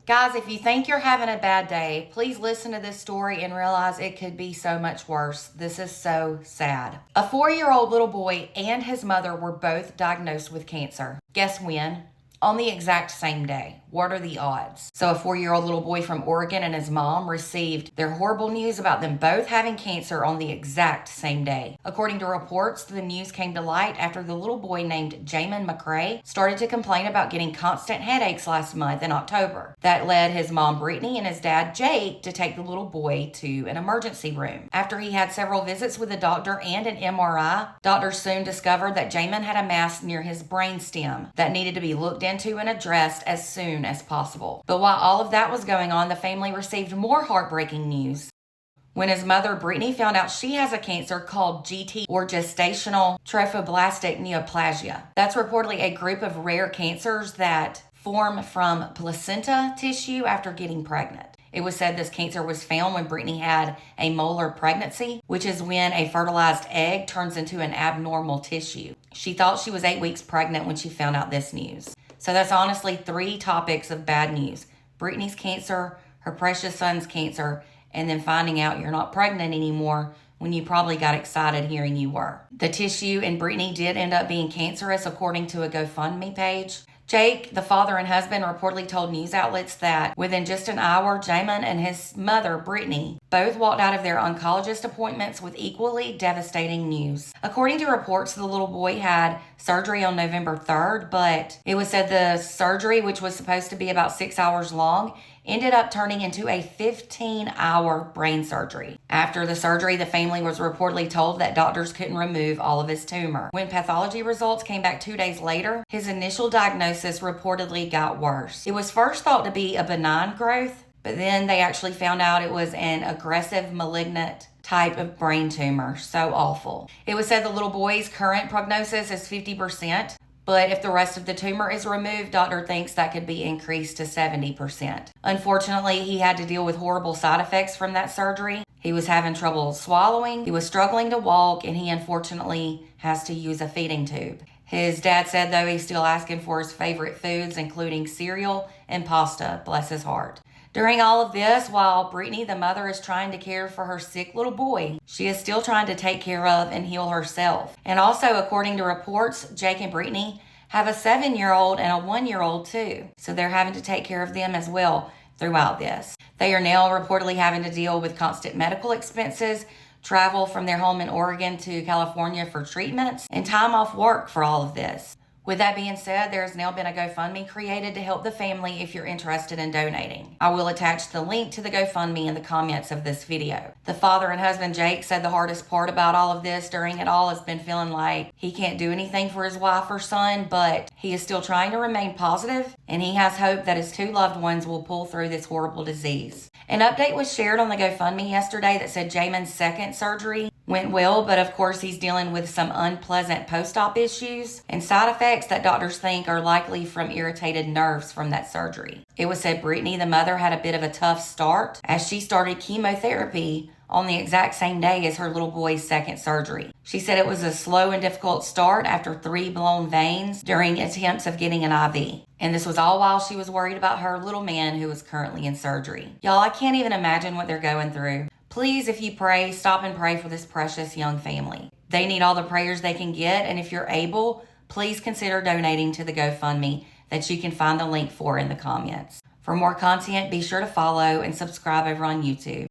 Guys, if you think you're having a bad day, please listen to this story and realize it could be so much worse. This is so sad. A 4-year-old little boy and his mother were both diagnosed with cancer. Guess when? On the exact same day. What are the odds? So a 4-year-old little boy from Oregon and his mom received their horrible news about them both having cancer on the exact same day. According to reports, the news came to light after the little boy named Jamin McCrae started to complain about getting constant headaches last month in October. That led his mom Brittany and his dad Jake to take the little boy to an emergency room. After he had several visits with a doctor and an MRI, doctors soon discovered that Jamin had a mass near his brainstem that needed to be looked into and addressed as soon as possible. But while all of that was going on, the family received more heartbreaking news when his mother Brittany found out she has a cancer called GT, or gestational trophoblastic neoplasia. That's reportedly a group of rare cancers that form from placenta tissue after getting pregnant. It was said this cancer was found when Brittany had a molar pregnancy, which is when a fertilized egg turns into an abnormal tissue. She thought she was 8 weeks pregnant when she found out this news. So that's honestly 3 topics of bad news. Brittany's cancer, her precious son's cancer, and then finding out you're not pregnant anymore when you probably got excited hearing you were. The tissue in Brittany did end up being cancerous according to a GoFundMe page. Jake, the father and husband, reportedly told news outlets that within just an hour, Jamin and his mother, Brittany, both walked out of their oncologist appointments with equally devastating news. According to reports, the little boy had surgery on November 3rd, but it was said the surgery, which was supposed to be about 6 hours long, ended up turning into a 15-hour brain surgery. After the surgery, the family was reportedly told that doctors couldn't remove all of his tumor. When pathology results came back 2 days later, his initial diagnosis reportedly got worse. It was first thought to be a benign growth, but then they actually found out it was an aggressive malignant type of brain tumor. So awful. It was said the little boy's current prognosis is 50%. But if the rest of the tumor is removed, doctor thinks that could be increased to 70%. Unfortunately, he had to deal with horrible side effects from that surgery. He was having trouble swallowing, he was struggling to walk, and he unfortunately has to use a feeding tube. His dad said, though, he's still asking for his favorite foods, including cereal and pasta. Bless his heart. During all of this, while Brittany, the mother, is trying to care for her sick little boy, she is still trying to take care of and heal herself. And also, according to reports, Jake and Brittany have a 7-year-old and a 1-year-old too. So they're having to take care of them as well throughout this. They are now reportedly having to deal with constant medical expenses, travel from their home in Oregon to California for treatments, and time off work for all of this. With that being said, there has now been a GoFundMe created to help the family if you're interested in donating. I will attach the link to the GoFundMe in the comments of this video. The father and husband, Jake, said the hardest part about all of this during it all has been feeling like he can't do anything for his wife or son, but he is still trying to remain positive, and he has hope that his 2 loved ones will pull through this horrible disease. An update was shared on the GoFundMe yesterday that said Jamin's second surgery went well, but of course he's dealing with some unpleasant post-op issues and side effects that doctors think are likely from irritated nerves from that surgery. It was said Brittany, the mother, had a bit of a tough start as she started chemotherapy on the exact same day as her little boy's second surgery. She said it was a slow and difficult start after 3 blown veins during attempts of getting an IV. And this was all while she was worried about her little man who was currently in surgery. Y'all, I can't even imagine what they're going through. Please, if you pray, stop and pray for this precious young family. They need all the prayers they can get, and if you're able, please consider donating to the GoFundMe that you can find the link for in the comments. For more content, be sure to follow and subscribe over on YouTube.